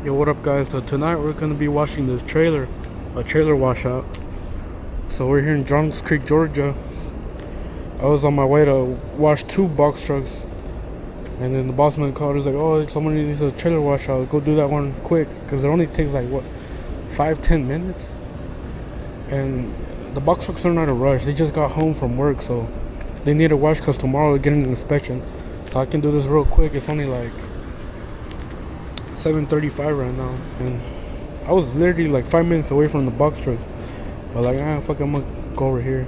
Yo, what up guys? So tonight we're gonna be washing this trailer, a trailer washout. So we're here in Johns Creek, Georgia. I was on my way to wash 2 box trucks, and then the bossman called. He's like, "Oh, someone needs a trailer washout. Go do that one quick, because it only takes like what, 5-10 minutes." And the box trucks are not a rush. They just got home from work, so they need to wash because tomorrow they're getting an inspection. So I can do this real quick. It's only like 7:35 right now, and I was literally like 5 minutes away from the box trucks, but like, fuck, I'm gonna go over here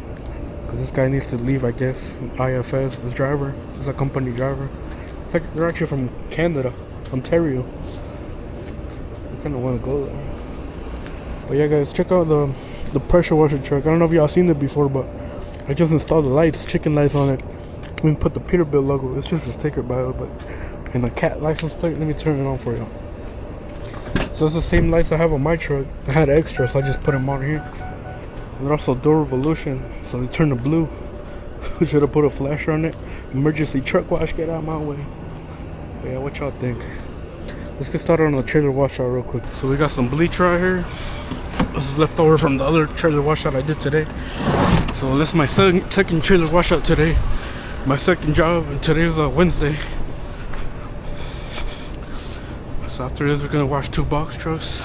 because this guy needs to leave, I guess. IFS, this driver is a company driver. It's like they're actually from Canada, Ontario. I kind of want to go there. But yeah guys, check out the pressure washer truck. I don't know if y'all seen it before, but I just installed the lights, chicken lights on it. I mean, put the Peterbilt logo. It's just a sticker by it, but and the cat license plate. Let me turn it on for you. So it's the same lights I have on my truck. I had extra, so I just put them on here. And they're also door revolution, so they turn to blue. We should have put a flasher on it. Emergency truck wash, get out of my way. But yeah, what y'all think? Let's get started on the trailer washout real quick. So we got some bleach right here. This is left over from the other trailer washout I did today. So this is my second trailer washout today. My second job, and today's Wednesday. So after this, we're gonna wash 2 box trucks.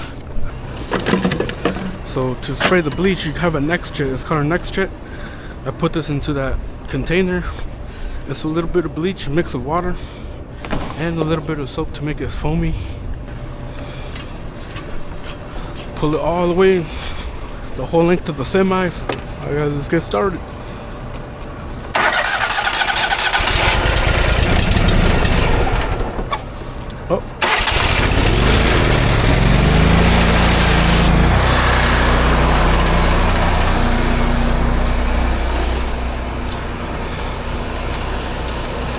So to spray the bleach, you have a Next Jet. It's called a Next Jet. I put this into that container. It's a little bit of bleach mixed with water and a little bit of soap to make it foamy. Pull it all the way, the whole length of the semis. Alright guys, let's get started. Oh.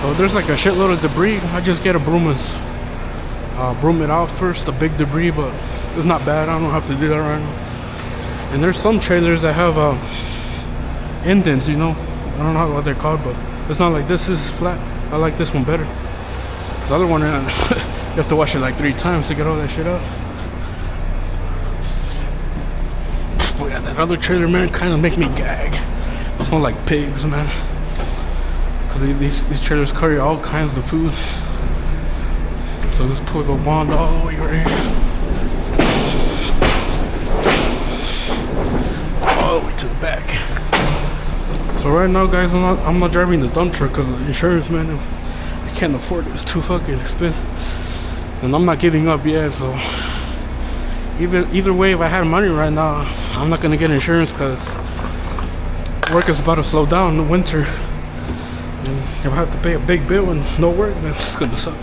So there's like a shitload of debris. I just get a broom and broom it out first, the big debris, but it's not bad. I don't have to do that right now. And there's some trailers that have indents, you know. I don't know what they're called, but it's not like this is flat. I like this one better. This other one, you have to wash it like 3 times to get all that shit out. But yeah, that other trailer, man, kind of make me gag. They smell like pigs, man. Because these trailers carry all kinds of food. So let's put the wand all the way right here. All the way to the back. So right now, guys, I'm not driving the dump truck because of the insurance, man. I can't afford it. It's too fucking expensive. And I'm not giving up yet, so either way, if I had money right now, I'm not gonna get insurance because work is about to slow down in the winter. And if I have to pay a big bill and no work, then it's gonna suck.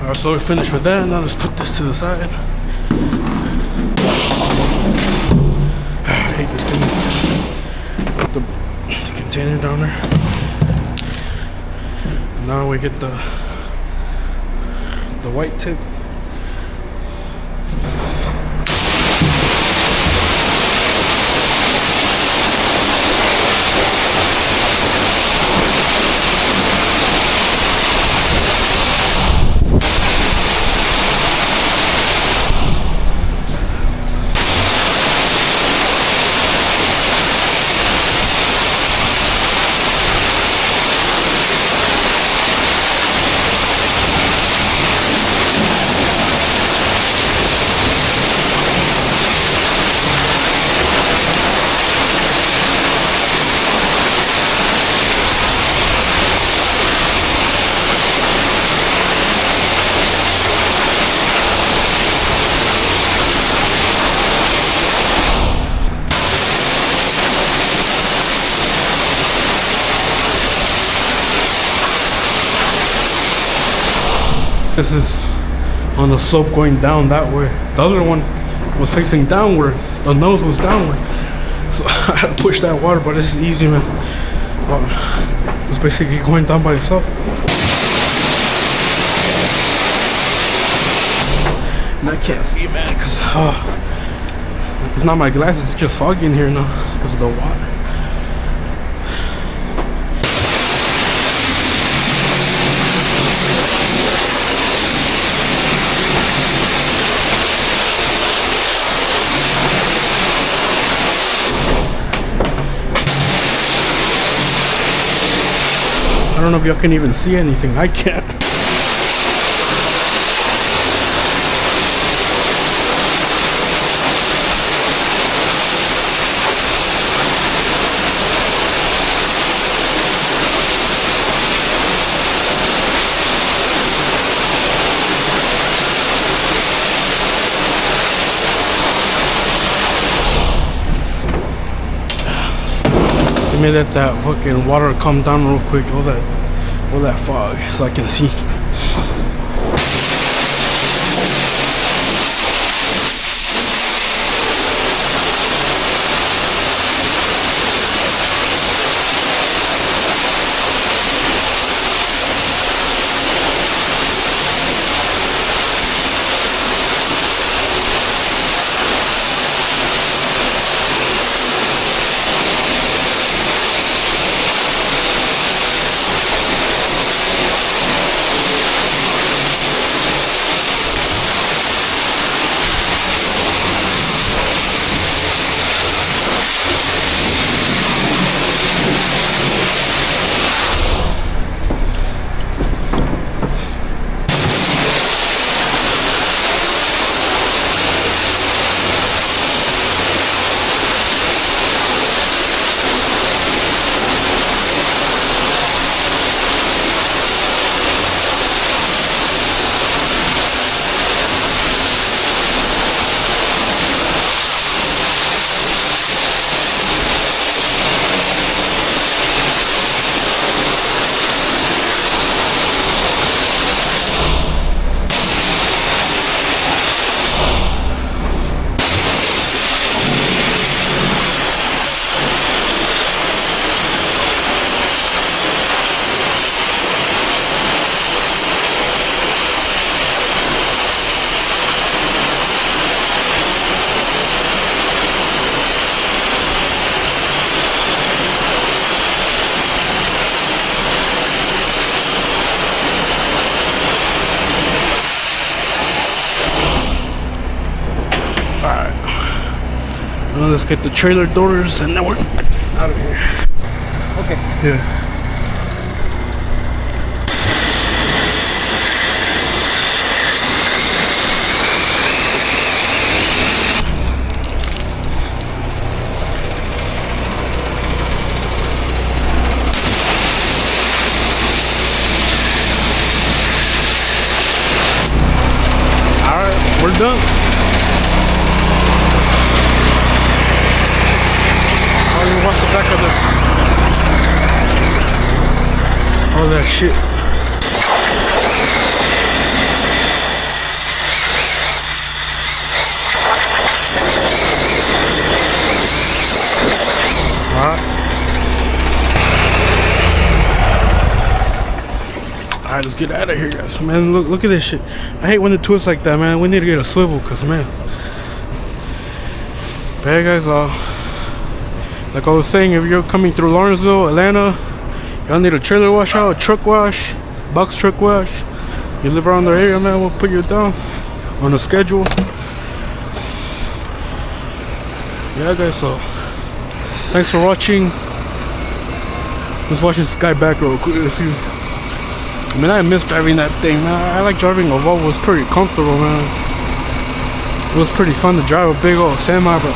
Alright, so we're finished with that. Now let's put this to the side. I hate this thing. Put the container down there. Now we get the white tip. This is on the slope going down that way. The other one was facing downward. The nose was downward. So I had to push that water, but this is easy, man. Well, it's basically going down by itself. And I can't see, man, because it's not my glasses. It's just foggy in here now because of the water. I don't know if y'all can even see anything. I can't. Let me let that fucking water calm down real quick, all that fog, so I can see. Well, let's get the trailer doors and then we're out of here. Okay. Yeah. Alright, we're done. Watch the back of all that shit. Alright, let's get out of here, guys. Man, look at this shit. I hate when it twists like that, man. We need to get a swivel, cause man. But hey, guys, like I was saying, if you're coming through Lawrenceville, Atlanta, y'all need a trailer washout, a truck wash, box truck wash. You live around the area, man, we'll put you down on a schedule. Yeah, guys, so thanks for watching. Let's watch this guy back real quick. Let's see. I mean, I miss driving that thing, man. I like driving a Volvo. It was pretty comfortable, man. It was pretty fun to drive a big old semi, but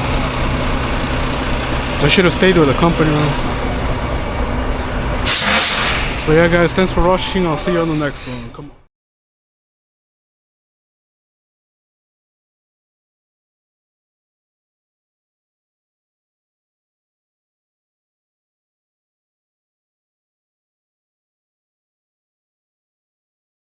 I should have stayed with the company, man. So yeah, guys, thanks for watching. I'll see you on the next one. Come on.